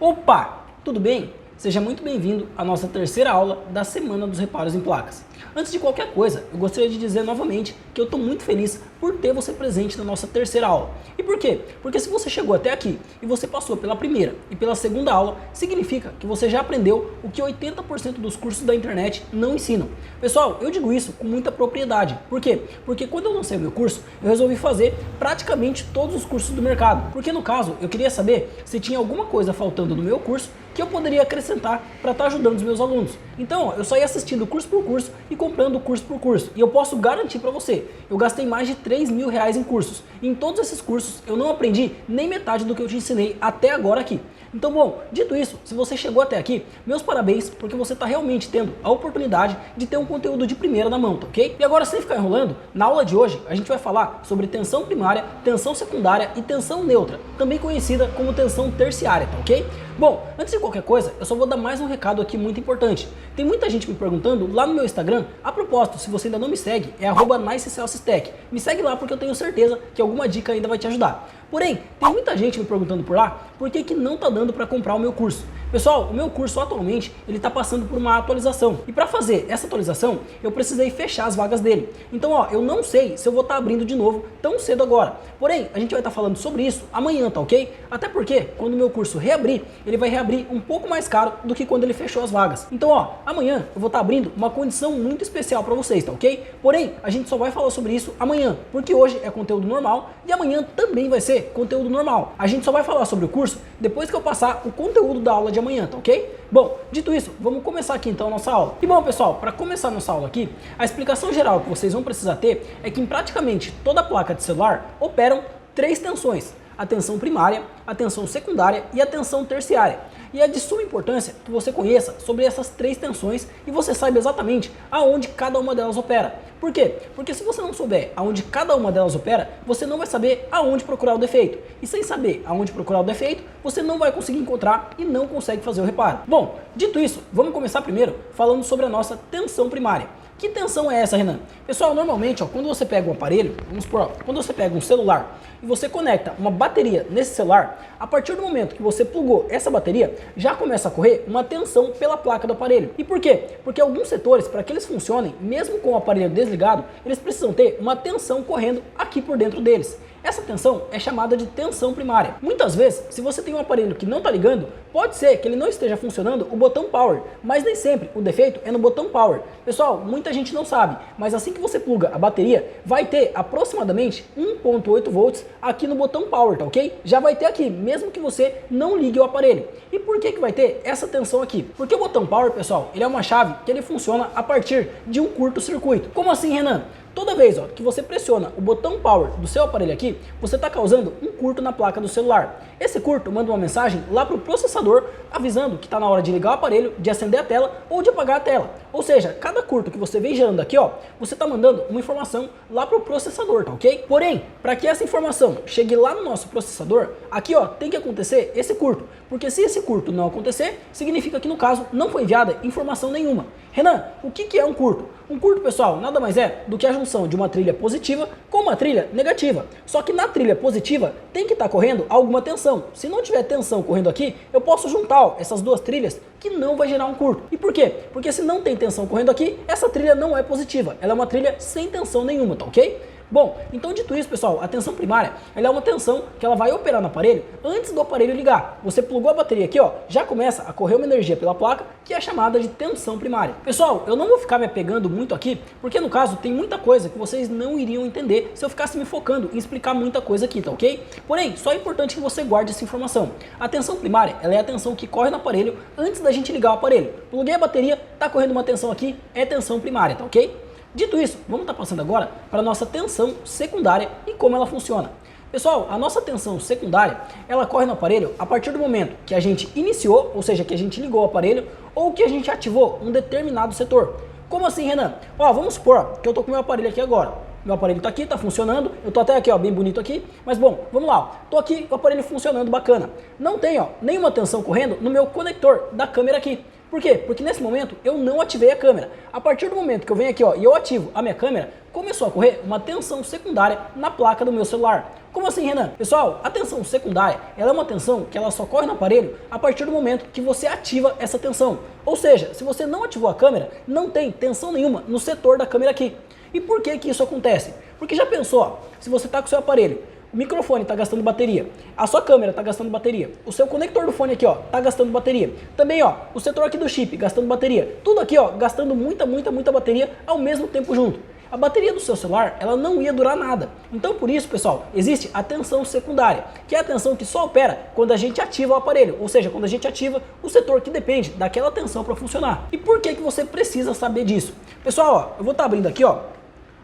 Opa, tudo bem? Seja muito bem-vindo à nossa terceira aula da Semana dos Reparos em Placas. Antes de qualquer coisa, eu gostaria de dizer novamente que eu estou muito feliz por ter você presente na nossa terceira aula. E por quê? Porque se você chegou até aqui e você passou pela primeira e pela segunda aula, significa que você já aprendeu o que 80% dos cursos da internet não ensinam. Pessoal, eu digo isso com muita propriedade. Por quê? Porque quando eu lancei o meu curso, eu resolvi fazer praticamente todos os cursos do mercado. Porque no caso, eu queria saber se tinha alguma coisa faltando no meu curso que eu poderia acrescentar para estar ajudando os meus alunos. Então, eu só ia assistindo curso por curso e comprando curso por curso. E eu posso garantir para você, eu gastei mais de R$3.000 em cursos. E em todos esses cursos, eu não aprendi nem metade do que eu te ensinei até agora aqui. Então, bom, dito isso, se você chegou até aqui, meus parabéns, porque você está realmente tendo a oportunidade de ter um conteúdo de primeira na mão, tá ok? E agora, sem ficar enrolando, na aula de hoje, a gente vai falar sobre tensão primária, tensão secundária e tensão neutra, também conhecida como tensão terciária, tá ok? Bom, antes de qualquer coisa, eu só vou dar mais um recado aqui muito importante. Tem muita gente me perguntando lá no meu Instagram, a propósito, se você ainda não me segue, é @NiceCelsesTech. Me segue lá porque eu tenho certeza que alguma dica ainda vai te ajudar. Porém, tem muita gente me perguntando por lá, por que não tá dando para comprar o meu curso? Pessoal, o meu curso atualmente, ele tá passando por uma atualização. E para fazer essa atualização, eu precisei fechar as vagas dele. Então, ó, eu não sei se eu vou estar abrindo de novo tão cedo agora. Porém, a gente vai estar falando sobre isso amanhã, tá ok? Até porque, quando o meu curso reabrir, ele vai reabrir um pouco mais caro do que quando ele fechou as vagas. Então, ó, amanhã eu vou estar abrindo uma condição muito especial para vocês, tá ok? Porém, a gente só vai falar sobre isso amanhã, porque hoje é conteúdo normal e amanhã também vai ser conteúdo normal. A gente só vai falar sobre o curso depois que eu passar o conteúdo da aula de amanhã, tá ok? Bom, dito isso, vamos começar aqui então a nossa aula. E bom, pessoal, para começar a nossa aula aqui, a explicação geral que vocês vão precisar ter é que em praticamente toda a placa de celular operam três tensões: a tensão primária, a tensão secundária e a tensão terciária. E é de suma importância que você conheça sobre essas três tensões e você saiba exatamente aonde cada uma delas opera. Por quê? Porque se você não souber aonde cada uma delas opera, você não vai saber aonde procurar o defeito. E sem saber aonde procurar o defeito, você não vai conseguir encontrar e não consegue fazer o reparo. Bom, dito isso, vamos começar primeiro falando sobre a nossa tensão primária. Que tensão é essa, Renan? Pessoal, normalmente, ó, quando você pega um aparelho, vamos supor, ó, quando você pega um celular e você conecta uma bateria nesse celular, a partir do momento que você plugou essa bateria, já começa a correr uma tensão pela placa do aparelho. E por quê? Porque alguns setores, para que eles funcionem, mesmo com o aparelho desligado, eles precisam ter uma tensão correndo aqui por dentro deles. Essa tensão é chamada de tensão primária. Muitas vezes, se você tem um aparelho que não está ligando, pode ser que ele não esteja funcionando o botão power, mas nem sempre o defeito é no botão power. Pessoal, muita gente não sabe, mas assim que você pluga a bateria, vai ter aproximadamente 1.8 volts aqui no botão power, tá ok? Já vai ter aqui, mesmo que você não ligue o aparelho. E por que vai ter essa tensão aqui? Porque o botão power, pessoal, ele é uma chave que ele funciona a partir de um curto-circuito. Como assim, Renan? Toda vez que você pressiona o botão power do seu aparelho aqui, você está causando um curto na placa do celular. Esse curto manda uma mensagem lá para o processador avisando que está na hora de ligar o aparelho, de acender a tela ou de apagar a tela. Ou seja, cada curto que você vem gerando aqui, você está mandando uma informação lá para o processador, tá ok? Porém, para que essa informação chegue lá no nosso processador, aqui tem que acontecer esse curto. Porque se esse curto não acontecer, significa que no caso não foi enviada informação nenhuma. Renan, o que é um curto? Um curto, pessoal, nada mais é do que a junção de uma trilha positiva com uma trilha negativa. Só que na trilha positiva tem que estar correndo alguma tensão. Se não tiver tensão correndo aqui, eu posso juntar essas duas trilhas que não vai gerar um curto. E por quê? Porque se não tem tensão correndo aqui, essa trilha não é positiva. Ela é uma trilha sem tensão nenhuma, tá ok? Bom, então dito isso, pessoal, a tensão primária, ela é uma tensão que ela vai operar no aparelho antes do aparelho ligar. Você plugou a bateria aqui, já começa a correr uma energia pela placa, que é chamada de tensão primária. Pessoal, eu não vou ficar me apegando muito aqui, porque no caso tem muita coisa que vocês não iriam entender se eu ficasse me focando em explicar muita coisa aqui, tá ok? Porém, só é importante que você guarde essa informação. A tensão primária, ela é a tensão que corre no aparelho antes da gente ligar o aparelho. Pluguei a bateria, tá correndo uma tensão aqui, é tensão primária, tá ok? Dito isso, vamos estar passando agora para a nossa tensão secundária e como ela funciona. Pessoal, a nossa tensão secundária, ela corre no aparelho a partir do momento que a gente iniciou, ou seja, que a gente ligou o aparelho, ou que a gente ativou um determinado setor. Como assim, Renan? Vamos supor que eu estou com o meu aparelho aqui agora. Meu aparelho está aqui, está funcionando, eu estou até aqui, bem bonito aqui, mas bom, vamos lá, estou aqui, o aparelho funcionando bacana. Não tem, nenhuma tensão correndo no meu conector da câmera aqui. Por quê? Porque nesse momento eu não ativei a câmera. A partir do momento que eu venho aqui ó, e eu ativo a minha câmera, começou a correr uma tensão secundária na placa do meu celular. Como assim, Renan? Pessoal, a tensão secundária, ela é uma tensão que ela só corre no aparelho a partir do momento que você ativa essa tensão. Ou seja, se você não ativou a câmera, não tem tensão nenhuma no setor da câmera aqui. E por que que isso acontece? Porque já pensou, ó, se você está com o seu aparelho, o microfone está gastando bateria, a sua câmera está gastando bateria, o seu conector do fone aqui ó, está gastando bateria, também ó, o setor aqui do chip gastando bateria, tudo aqui ó, gastando muita bateria ao mesmo tempo junto. A bateria do seu celular, ela não ia durar nada. Então por isso, pessoal, existe a tensão secundária, que é a tensão que só opera quando a gente ativa o aparelho, ou seja, quando a gente ativa o setor que depende daquela tensão para funcionar. E por que que você precisa saber disso? Pessoal, ó, eu vou estar abrindo aqui ó,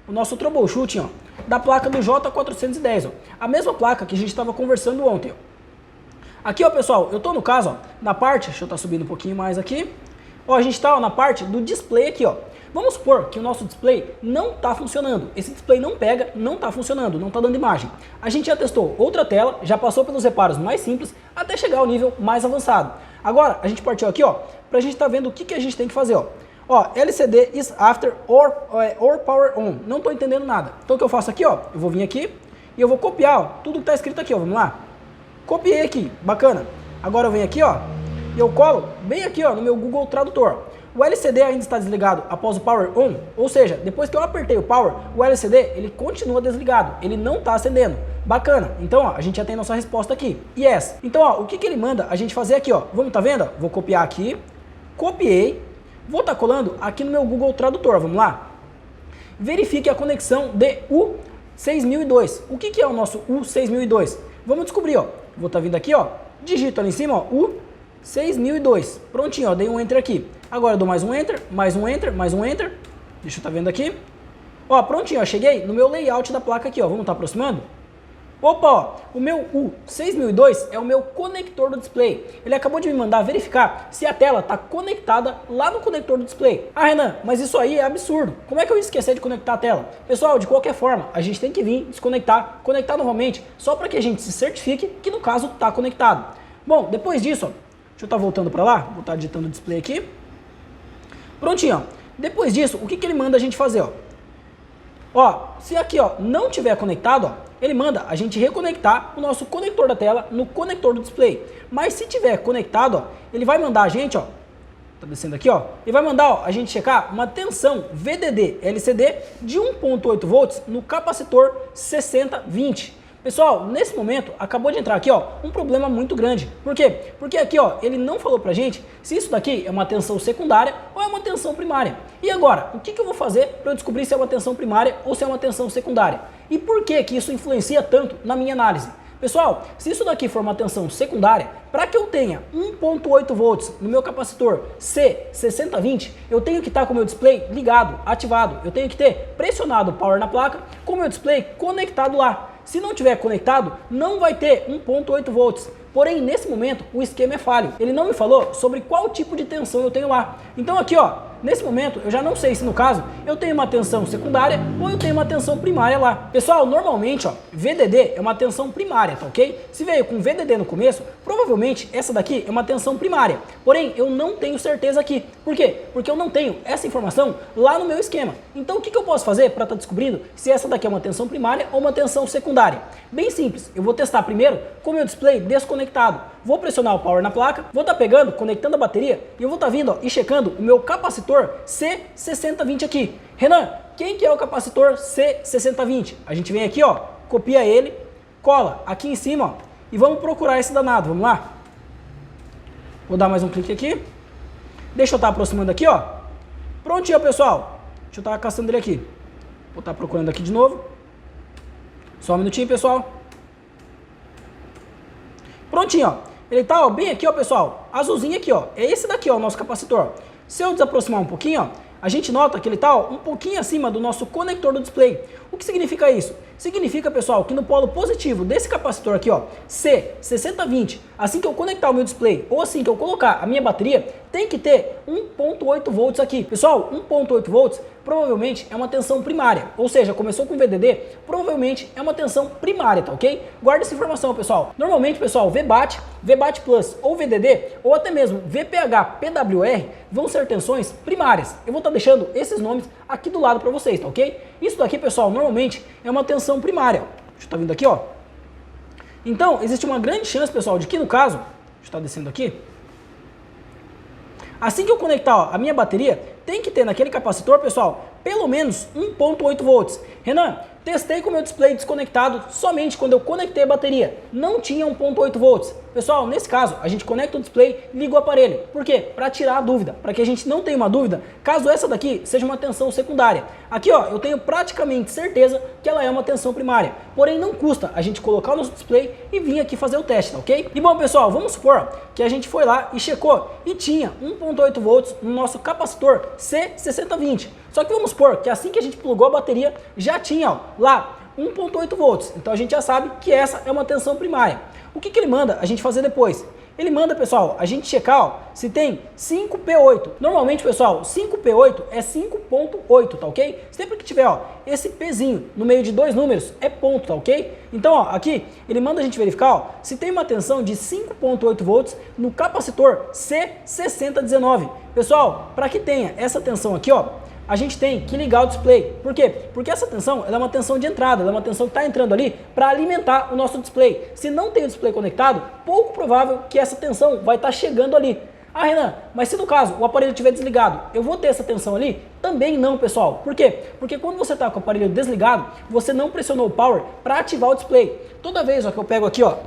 o nosso troubleshooting ó, da placa do J410, ó, a mesma placa que a gente estava conversando ontem. Ó. Aqui, ó, pessoal, eu estou no caso, ó, na parte, deixa eu estar subindo um pouquinho mais aqui, ó, a gente está na parte do display aqui, ó. Vamos supor que o nosso display não está funcionando, esse display não pega, não está funcionando, não está dando imagem. A gente já testou outra tela, já passou pelos reparos mais simples, até chegar ao nível mais avançado. Agora, a gente partiu aqui, ó, para a gente estar vendo o que a gente tem que fazer, ó. Ó, LCD is after or power on. Não estou entendendo nada. Então o que eu faço aqui, ó, eu vou vir aqui e eu vou copiar, ó, tudo que está escrito aqui, ó, vamos lá. Copiei aqui, bacana. Agora eu venho aqui, ó, e eu colo bem aqui, ó, no meu Google Tradutor. O LCD ainda está desligado após o power on, ou seja, depois que eu apertei o power, o LCD ele continua desligado, ele não está acendendo. Bacana. Então, ó, a gente já tem nossa resposta aqui. Yes. Então, ó, o que ele manda a gente fazer aqui, ó? Vamos, tá vendo? Vou copiar aqui. Copiei. Vou estar colando aqui no meu Google Tradutor, vamos lá? Verifique a conexão de U6002. O que é o nosso U6002? Vamos descobrir, ó. Vou estar vindo aqui, ó. Digito ali em cima, ó, U6002. Prontinho, ó, dei um Enter aqui. Agora eu dou mais um Enter, mais um Enter, mais um Enter. Deixa eu estar vendo aqui. Ó, prontinho, ó, cheguei no meu layout da placa aqui, ó. Vamos estar aproximando? Opa, ó, o meu U6002 é o meu conector do display. Ele acabou de me mandar verificar se a tela está conectada lá no conector do display. Ah, Renan, mas isso aí é absurdo. Como é que eu ia esquecer de conectar a tela? Pessoal, de qualquer forma, a gente tem que vir desconectar, conectar novamente, só para que a gente se certifique que no caso está conectado. Bom, depois disso, ó, deixa eu estar voltando para lá, vou estar digitando o display aqui. Prontinho, ó. Depois disso, o que ele manda a gente fazer, ó? Ó, se aqui, ó, não tiver conectado, ó, ele manda a gente reconectar o nosso conector da tela no conector do display. Mas se tiver conectado, ó, ele vai mandar a gente, ó, tá descendo aqui, ó, ele vai mandar, ó, a gente checar uma tensão VDD LCD de 1.8 volts no capacitor 6020. Pessoal, nesse momento, acabou de entrar aqui, ó, um problema muito grande. Por quê? Porque aqui, ó, ele não falou pra gente se isso daqui é uma tensão secundária ou é uma tensão primária. E agora, o que eu vou fazer para eu descobrir se é uma tensão primária ou se é uma tensão secundária? E por que isso influencia tanto na minha análise? Pessoal, se isso daqui for uma tensão secundária, para que eu tenha 1.8 volts no meu capacitor C6020, eu tenho que estar com o meu display ligado, ativado. Eu tenho que ter pressionado o power na placa com o meu display conectado lá. Se não tiver conectado, não vai ter 1.8 volts. Porém, nesse momento, o esquema é falho. Ele não me falou sobre qual tipo de tensão eu tenho lá. Então aqui, ó, nesse momento, eu já não sei se no caso eu tenho uma tensão secundária ou eu tenho uma tensão primária lá. Pessoal, normalmente, ó, VDD é uma tensão primária, tá ok? Se veio com VDD no começo, provavelmente essa daqui é uma tensão primária. Porém, eu não tenho certeza aqui. Por quê? Porque eu não tenho essa informação lá no meu esquema. Então, o que eu posso fazer para estar descobrindo se essa daqui é uma tensão primária ou uma tensão secundária? Bem simples. Eu vou testar primeiro com o meu display desconectado. Vou pressionar o power na placa, vou estar pegando, conectando a bateria e eu vou estar vindo, ó, e checando o meu capacitor C6020 aqui. Renan, quem que é o capacitor C6020? A gente vem aqui, ó, copia ele, cola aqui em cima, ó, e vamos procurar esse danado. Vamos lá? Vou dar mais um clique aqui. Deixa eu estar aproximando aqui, ó. Prontinho, pessoal. Deixa eu estar caçando ele aqui. Vou estar procurando aqui de novo. Só um minutinho, pessoal. Prontinho, ó. Ele tá, ó, bem aqui, ó, pessoal. Azulzinho aqui, ó. É esse daqui, ó, o nosso capacitor. Se eu desaproximar um pouquinho, ó, a gente nota que ele tá, ó, um pouquinho acima do nosso conector do display. O que significa isso? Significa, pessoal, que no polo positivo desse capacitor aqui, ó, C6020, assim que eu conectar o meu display ou assim que eu colocar a minha bateria, tem que ter 1.8 volts aqui. Pessoal, 1.8 volts provavelmente é uma tensão primária, ou seja, começou com VDD, provavelmente é uma tensão primária, tá ok? Guarda essa informação, pessoal. Normalmente, pessoal, VBAT, VBAT Plus ou VDD, ou até mesmo VPH, PWR, vão ser tensões primárias. Eu vou estar deixando esses nomes aqui do lado para vocês, tá ok? Isso daqui, pessoal, normalmente é uma tensão primária. Deixa eu estar vindo aqui, ó. Então, existe uma grande chance, pessoal, de que no caso, deixa eu estar descendo aqui, assim que eu conectar, ó, a minha bateria, tem que ter naquele capacitor, pessoal, pelo menos 1.8 volts. Renan, testei com o meu display desconectado somente quando eu conectei a bateria. Não tinha 1.8 volts. Pessoal, nesse caso, a gente conecta o display e liga o aparelho. Por quê? Para tirar a dúvida, para que a gente não tenha uma dúvida, caso essa daqui seja uma tensão secundária. Aqui, ó, eu tenho praticamente certeza que ela é uma tensão primária. Porém, não custa a gente colocar o nosso display e vir aqui fazer o teste, tá ok? E bom, pessoal, vamos supor que a gente foi lá e checou e tinha 1.8 volts no nosso capacitor C6020. Só que vamos supor que assim que a gente plugou a bateria, já tinha, ó, lá 1.8 volts. Então a gente já sabe que essa é uma tensão primária. O que ele manda a gente fazer depois? Ele manda, pessoal, a gente checar, ó, se tem 5P8. Normalmente, pessoal, 5P8 é 5.8, tá ok? Sempre que tiver, ó, esse Pzinho no meio de dois números é ponto, tá ok? Então, ó, aqui ele manda a gente verificar, ó, se tem uma tensão de 5.8 volts no capacitor C6019. Pessoal, para que tenha essa tensão aqui, ó, a gente tem que ligar o display. Por quê? Porque essa tensão ela é uma tensão de entrada, ela é uma tensão que está entrando ali para alimentar o nosso display. Se não tem o display conectado, pouco provável que essa tensão vai estar chegando ali. Ah, Renan, mas se no caso o aparelho estiver desligado, eu vou ter essa tensão ali? Também não, pessoal. Por quê? Porque quando você está com o aparelho desligado, você não pressionou o power para ativar o display. Toda vez, ó, que eu pego aqui, ó,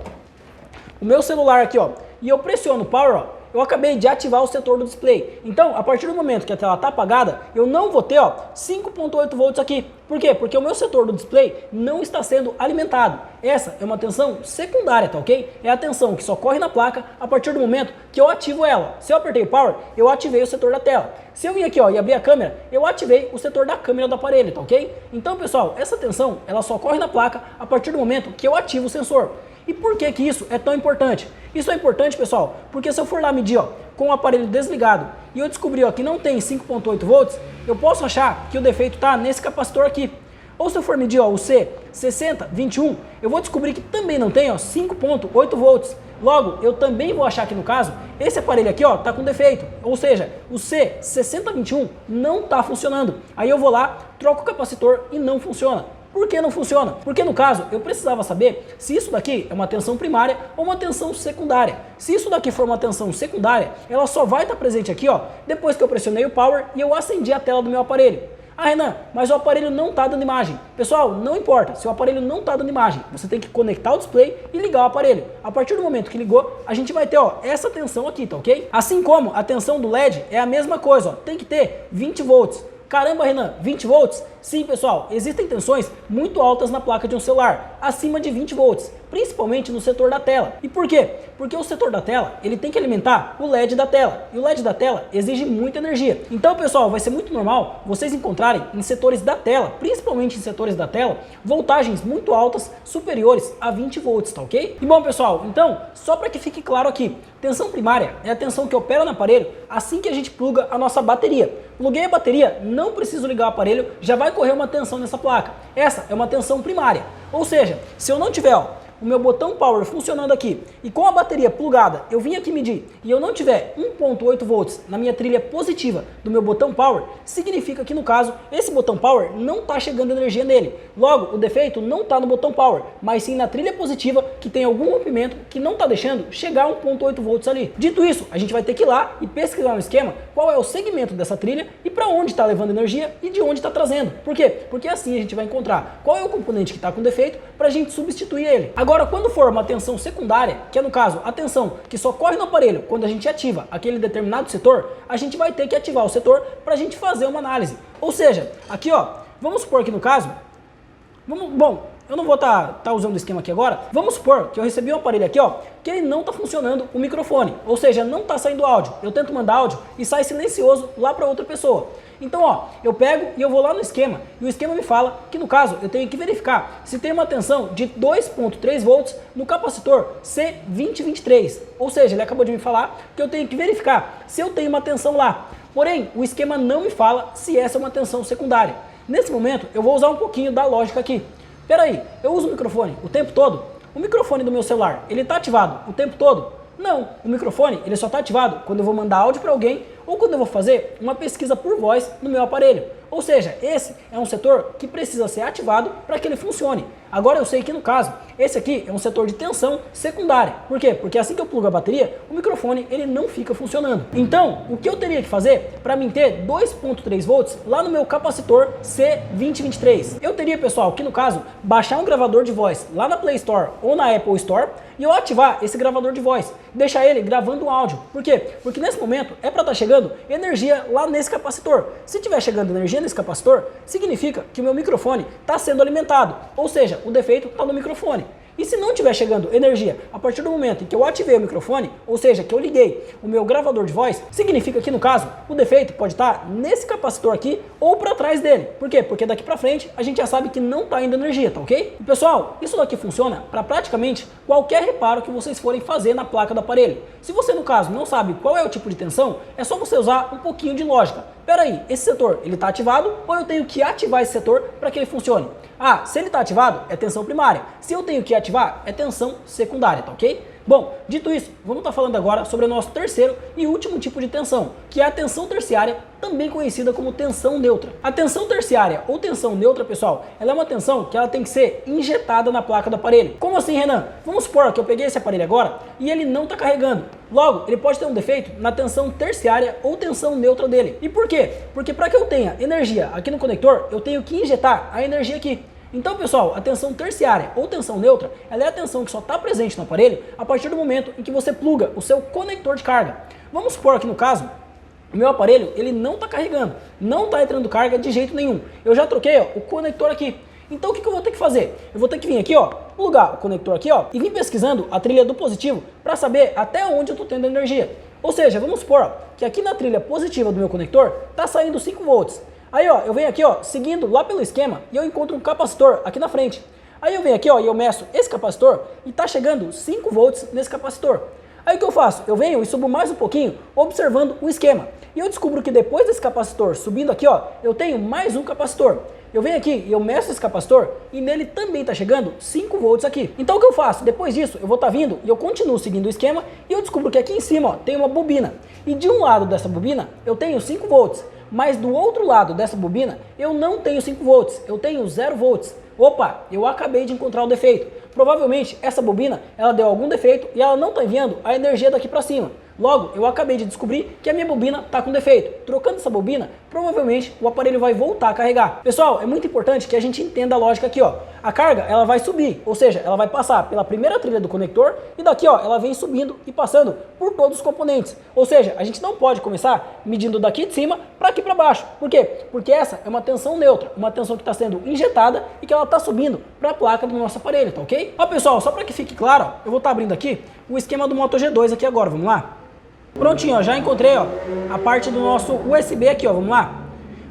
o meu celular aqui, ó, e eu pressiono o power, ó, eu acabei de ativar o setor do display. Então, a partir do momento que a tela está apagada, eu não vou ter, ó, 5.8 volts aqui. Por quê? Porque o meu setor do display não está sendo alimentado. Essa é uma tensão secundária, tá ok? É a tensão que só corre na placa a partir do momento que eu ativo ela. Se eu apertei o power, eu ativei o setor da tela. Se eu vim aqui, ó, e abrir a câmera, eu ativei o setor da câmera do aparelho, tá ok? Então, pessoal, essa tensão, ela só corre na placa a partir do momento que eu ativo o sensor. E por que que isso é tão importante? Isso é importante, pessoal, porque se eu for lá medir, ó, com o aparelho desligado e eu descobrir, ó, que não tem 5.8 volts, eu posso achar que o defeito está nesse capacitor aqui. Ou se eu for medir, ó, o C6021, eu vou descobrir que também não tem, ó, 5.8 volts. Logo, eu também vou achar que no caso, esse aparelho aqui, ó, tá com defeito. Ou seja, o C6021 não está funcionando. Aí eu vou lá, troco o capacitor e não funciona. Por que não funciona? Porque no caso, eu precisava saber se isso daqui é uma tensão primária ou uma tensão secundária. Se isso daqui for uma tensão secundária, ela só vai estar presente aqui, ó, depois que eu pressionei o power e eu acendi a tela do meu aparelho. Ah, Renan, mas o aparelho não está dando imagem. Pessoal, não importa, se o aparelho não está dando imagem, você tem que conectar o display e ligar o aparelho. A partir do momento que ligou, a gente vai ter, ó, essa tensão aqui, tá ok? Assim como a tensão do LED é a mesma coisa, ó, tem que ter 20 volts. Caramba, Renan, 20 volts? Sim, pessoal, existem tensões muito altas na placa de um celular, acima de 20 volts, principalmente no setor da tela. E por quê? Porque o setor da tela, ele tem que alimentar o LED da tela, e o LED da tela exige muita energia. Então, pessoal, vai ser muito normal vocês encontrarem em setores da tela, principalmente em setores da tela, voltagens muito altas, superiores a 20 volts, tá ok? E bom, pessoal, então, só para que fique claro aqui, tensão primária é a tensão que opera no aparelho assim que a gente pluga a nossa bateria. Pluguei a bateria, não preciso ligar o aparelho, já vai correr uma tensão nessa placa. Essa é uma tensão primária. Ou seja, se eu não tiver, ó, o meu botão power funcionando aqui e com a bateria plugada, eu vim aqui medir e eu não tiver 1.8 volts na minha trilha positiva do meu botão power, significa que no caso, esse botão power não está chegando energia nele. Logo, o defeito não está no botão power, mas sim na trilha positiva que tem algum rompimento que não está deixando chegar a 1.8 volts ali. Dito isso, a gente vai ter que ir lá e pesquisar no esquema qual é o segmento dessa trilha e para onde está levando energia e de onde está trazendo. Por quê? Porque assim a gente vai encontrar qual é o componente que está com defeito para a gente substituir ele. Agora, quando for uma tensão secundária, que é no caso a tensão que só corre no aparelho quando a gente ativa aquele determinado setor, a gente vai ter que ativar o setor para a gente fazer uma análise. Ou seja, aqui, ó, vamos supor que no caso, eu não vou estar usando o esquema aqui agora. Vamos supor que eu recebi um aparelho aqui, ó, que ele não está funcionando o microfone, ou seja, não está saindo áudio. Eu tento mandar áudio e sai silencioso lá para outra pessoa. Então, ó, eu pego e eu vou lá no esquema, e o esquema me fala que, no caso, eu tenho que verificar se tem uma tensão de 2.3 volts no capacitor C2023. Ou seja, ele acabou de me falar que eu tenho que verificar se eu tenho uma tensão lá. Porém, o esquema não me fala se essa é uma tensão secundária. Nesse momento, eu vou usar um pouquinho da lógica aqui. Peraí, eu uso o microfone o tempo todo? O microfone do meu celular, ele está ativado o tempo todo? Não, o microfone ele só está ativado quando eu vou mandar áudio para alguém ou quando eu vou fazer uma pesquisa por voz no meu aparelho. Ou seja, esse é um setor que precisa ser ativado para que ele funcione. Agora eu sei que no caso, esse aqui é um setor de tensão secundária. Por quê? Porque assim que eu plugo a bateria, o microfone ele não fica funcionando. Então, o que eu teria que fazer para mim ter 2.3 volts lá no meu capacitor C2023? Eu teria, pessoal, que no caso, baixar um gravador de voz lá na Play Store ou na Apple Store e eu ativar esse gravador de voz, deixar ele gravando um áudio. Por quê? Porque nesse momento é para estar chegando energia lá nesse capacitor. Se tiver chegando energia nesse capacitor, significa que o meu microfone está sendo alimentado, ou seja, o defeito está no microfone. E se não estiver chegando energia a partir do momento em que eu ativei o microfone, ou seja, que eu liguei o meu gravador de voz, significa que no caso o defeito pode estar nesse capacitor aqui ou para trás dele. Por quê? Porque daqui para frente a gente já sabe que não está indo energia, tá ok? E pessoal, isso daqui funciona para praticamente qualquer reparo que vocês forem fazer na placa do aparelho. Se você no caso não sabe qual é o tipo de tensão, é só você usar um pouquinho de lógica. Peraí, esse setor ele está ativado ou eu tenho que ativar esse setor para que ele funcione? Ah, se ele está ativado, é tensão primária. Se eu tenho que ativar, é tensão secundária, tá ok? Bom, dito isso, vamos estar falando agora sobre o nosso terceiro e último tipo de tensão, que é a tensão terciária, também conhecida como tensão neutra. A tensão terciária ou tensão neutra, pessoal, ela é uma tensão que ela tem que ser injetada na placa do aparelho. Como assim, Renan? Vamos supor que eu peguei esse aparelho agora e ele não está carregando. Logo, ele pode ter um defeito na tensão terciária ou tensão neutra dele. E por quê? Porque para que eu tenha energia aqui no conector, eu tenho que injetar a energia aqui. Então, pessoal, a tensão terciária ou tensão neutra, ela é a tensão que só está presente no aparelho a partir do momento em que você pluga o seu conector de carga. Vamos supor aqui no caso, o meu aparelho ele não está carregando, não está entrando carga de jeito nenhum. Eu já troquei o conector aqui. Então o que eu vou ter que fazer? Eu vou ter que vir aqui, plugar o conector aqui, e vir pesquisando a trilha do positivo para saber até onde eu estou tendo energia. Ou seja, vamos supor que aqui na trilha positiva do meu conector está saindo 5 volts. Aí, eu venho aqui, seguindo lá pelo esquema e eu encontro um capacitor aqui na frente. Aí eu venho aqui, e eu meço esse capacitor e está chegando 5 volts nesse capacitor. Aí o que eu faço? Eu venho e subo mais um pouquinho, observando o esquema. E eu descubro que depois desse capacitor subindo aqui, eu tenho mais um capacitor. Eu venho aqui e eu meço esse capacitor e nele também está chegando 5 volts aqui. Então o que eu faço? Depois disso, eu vou estar vindo e eu continuo seguindo o esquema e eu descubro que aqui em cima, tem uma bobina. E de um lado dessa bobina, eu tenho 5 volts. Mas do outro lado dessa bobina, eu não tenho 5 volts, eu tenho 0 volts. Opa, eu acabei de encontrar o defeito. Provavelmente essa bobina, ela deu algum defeito e ela não está enviando a energia daqui para cima. Logo, eu acabei de descobrir que a minha bobina está com defeito. Trocando essa bobina, provavelmente o aparelho vai voltar a carregar. Pessoal, é muito importante que a gente entenda a lógica aqui, A carga, ela vai subir, ou seja, ela vai passar pela primeira trilha do conector e daqui, ela vem subindo e passando por todos os componentes. Ou seja, a gente não pode começar medindo daqui de cima para aqui para baixo. Por quê? Porque essa é uma tensão neutra, uma tensão que está sendo injetada e que ela está subindo para a placa do nosso aparelho, tá ok? Pessoal, só para que fique claro, eu vou estar abrindo aqui o esquema do Moto G2 aqui agora, vamos lá? Prontinho, já encontrei a parte do nosso USB aqui, vamos lá?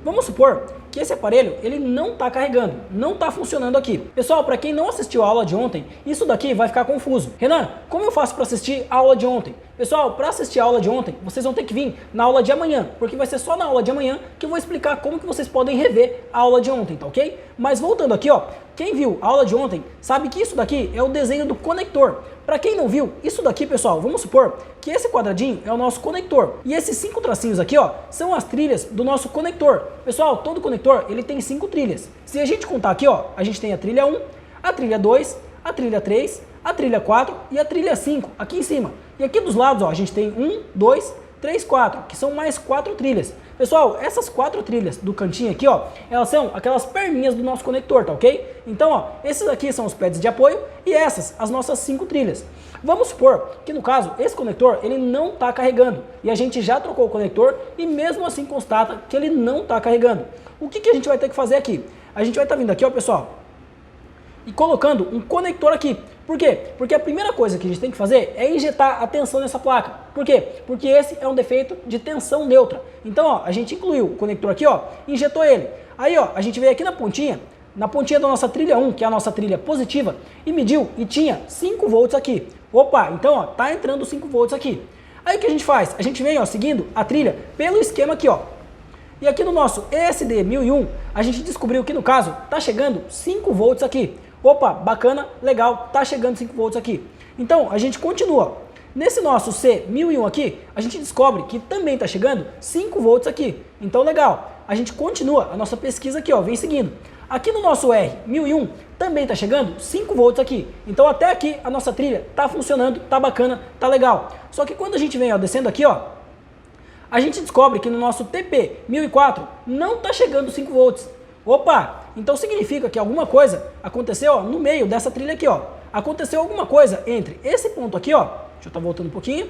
Vamos supor que esse aparelho ele não está carregando, não está funcionando aqui. Pessoal, para quem não assistiu a aula de ontem, isso daqui vai ficar confuso. Renan, como eu faço para assistir a aula de ontem? Pessoal, para assistir a aula de ontem, vocês vão ter que vir na aula de amanhã, porque vai ser só na aula de amanhã que eu vou explicar como que vocês podem rever a aula de ontem, tá ok? Mas voltando aqui, quem viu a aula de ontem sabe que isso daqui é o desenho do conector. Para quem não viu, isso daqui, pessoal, vamos supor que esse quadradinho é o nosso conector. E esses 5 tracinhos aqui, são as trilhas do nosso conector. Pessoal, todo conector, ele tem 5 trilhas. Se a gente contar aqui, a gente tem a trilha 1, a trilha 2, a trilha 3, a trilha 4 e a trilha 5 aqui em cima. E aqui dos lados, a gente tem 1, 2, 3, 4, que são mais 4 trilhas. Pessoal, essas 4 trilhas do cantinho aqui, elas são aquelas perninhas do nosso conector, tá ok? Então, esses aqui são os pads de apoio e essas, as nossas 5 trilhas. Vamos supor que no caso, esse conector, ele não está carregando. E a gente já trocou o conector e mesmo assim constata que ele não está carregando. O que a gente vai ter que fazer aqui? A gente vai estar vindo aqui, pessoal, e colocando um conector aqui. Por quê? Porque a primeira coisa que a gente tem que fazer é injetar a tensão nessa placa. Por quê? Porque esse é um defeito de tensão neutra. Então, ó, a gente incluiu o conector aqui, ó, injetou ele. Aí, ó, a gente veio aqui na pontinha da nossa trilha 1, que é a nossa trilha positiva, e mediu e tinha 5 volts aqui. Opa, então, ó, tá entrando 5 volts aqui. Aí o que a gente faz? A gente vem, ó, seguindo a trilha pelo esquema aqui, ó. E aqui no nosso ESD 1001, a gente descobriu que no caso tá chegando 5 volts aqui. Opa, bacana, legal, tá chegando 5 volts aqui. Então, a gente continua. Nesse nosso C1001 aqui, a gente descobre que também tá chegando 5 volts aqui. Então, legal. A gente continua a nossa pesquisa aqui, ó, vem seguindo. Aqui no nosso R1001 também tá chegando 5 volts aqui. Então, até aqui a nossa trilha tá funcionando, tá bacana, tá legal. Só que quando a gente vem, ó, descendo aqui, ó, a gente descobre que no nosso TP1004 não tá chegando 5 volts. Opa, então significa que alguma coisa aconteceu, ó, no meio dessa trilha aqui, ó. Aconteceu alguma coisa entre esse ponto aqui, ó. Deixa eu estar voltando um pouquinho.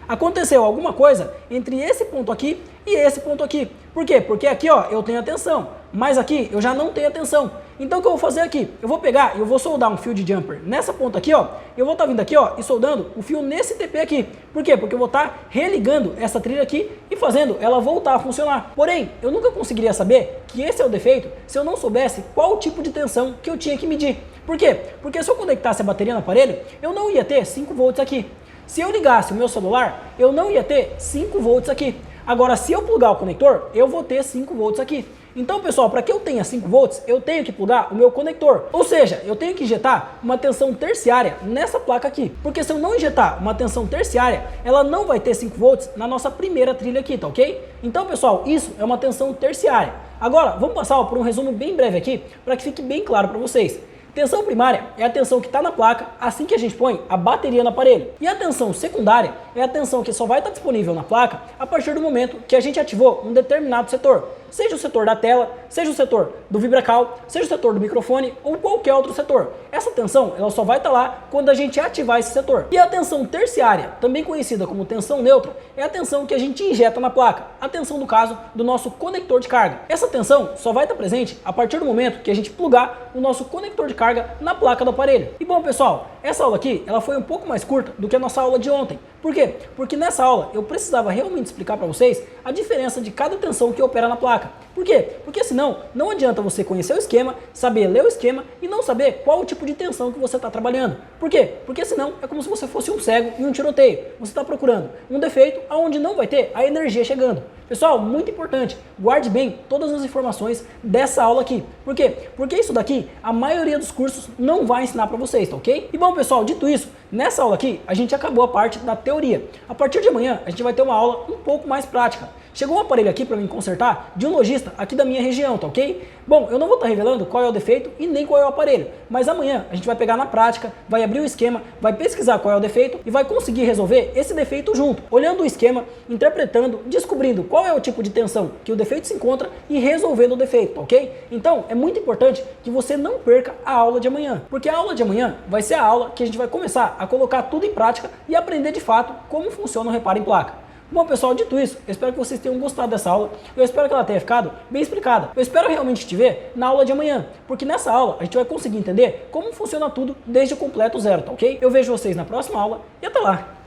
Aconteceu alguma coisa entre esse ponto aqui e esse ponto aqui. Por quê? Porque aqui, ó, eu tenho a tensão, mas aqui eu já não tenho a tensão. Então o que eu vou fazer aqui? Eu vou pegar e eu vou soldar um fio de jumper nessa ponta aqui, ó. Eu vou estar vindo aqui, ó, e soldando o fio nesse TP aqui. Por quê? Porque eu vou estar religando essa trilha aqui e fazendo ela voltar a funcionar. Porém, eu nunca conseguiria saber que esse é o defeito se eu não soubesse qual tipo de tensão que eu tinha que medir. Por quê? Porque se eu conectasse a bateria no aparelho, eu não ia ter 5 volts aqui. Se eu ligasse o meu celular, eu não ia ter 5 volts aqui. Agora, se eu plugar o conector, eu vou ter 5 volts aqui. Então, pessoal, para que eu tenha 5 volts, eu tenho que plugar o meu conector. Ou seja, eu tenho que injetar uma tensão terciária nessa placa aqui. Porque se eu não injetar uma tensão terciária, ela não vai ter 5 volts na nossa primeira trilha aqui, tá ok? Então, pessoal, isso é uma tensão terciária. Agora, vamos passar por um resumo bem breve aqui, para que fique bem claro para vocês. Tensão primária é a tensão que está na placa assim que a gente põe a bateria no aparelho. E a tensão secundária é a tensão que só vai estar disponível na placa a partir do momento que a gente ativou um determinado setor. Seja o setor da tela, seja o setor do vibracal, seja o setor do microfone ou qualquer outro setor. Essa tensão ela só vai estar lá quando a gente ativar esse setor. E a tensão terciária, também conhecida como tensão neutra, é a tensão que a gente injeta na placa. A tensão, no caso, do nosso conector de carga. Essa tensão só vai estar presente a partir do momento que a gente plugar o nosso conector de carga na placa do aparelho. E bom, pessoal, essa aula aqui ela foi um pouco mais curta do que a nossa aula de ontem. Por quê? Porque nessa aula eu precisava realmente explicar para vocês a diferença de cada tensão que opera na placa. Por quê? Porque senão não adianta você conhecer o esquema, saber ler o esquema e não saber qual o tipo de tensão que você está trabalhando. Por quê? Porque senão é como se você fosse um cego em um tiroteio. Você está procurando um defeito onde não vai ter a energia chegando. Pessoal, muito importante, guarde bem todas as informações dessa aula aqui. Por quê? Porque isso daqui, a maioria dos cursos não vai ensinar para vocês, tá ok? E bom, pessoal, dito isso, nessa aula aqui, a gente acabou a parte da teoria. A partir de amanhã, a gente vai ter uma aula um pouco mais prática. Chegou um aparelho aqui para mim consertar de um lojista aqui da minha região, tá ok? Bom, eu não vou estar revelando qual é o defeito e nem qual é o aparelho, mas amanhã a gente vai pegar na prática, vai abrir o esquema, vai pesquisar qual é o defeito e vai conseguir resolver esse defeito junto, olhando o esquema, interpretando, descobrindo qual é o tipo de tensão que o defeito se encontra e resolvendo o defeito, tá ok? Então, é muito importante que você não perca a aula de amanhã, porque a aula de amanhã vai ser a aula que a gente vai começar a colocar tudo em prática e aprender de fato como funciona o reparo em placa. Bom, pessoal, dito isso, eu espero que vocês tenham gostado dessa aula. Eu espero que ela tenha ficado bem explicada. Eu espero realmente te ver na aula de amanhã, porque nessa aula a gente vai conseguir entender como funciona tudo desde o completo zero, tá ok? Eu vejo vocês na próxima aula e até lá!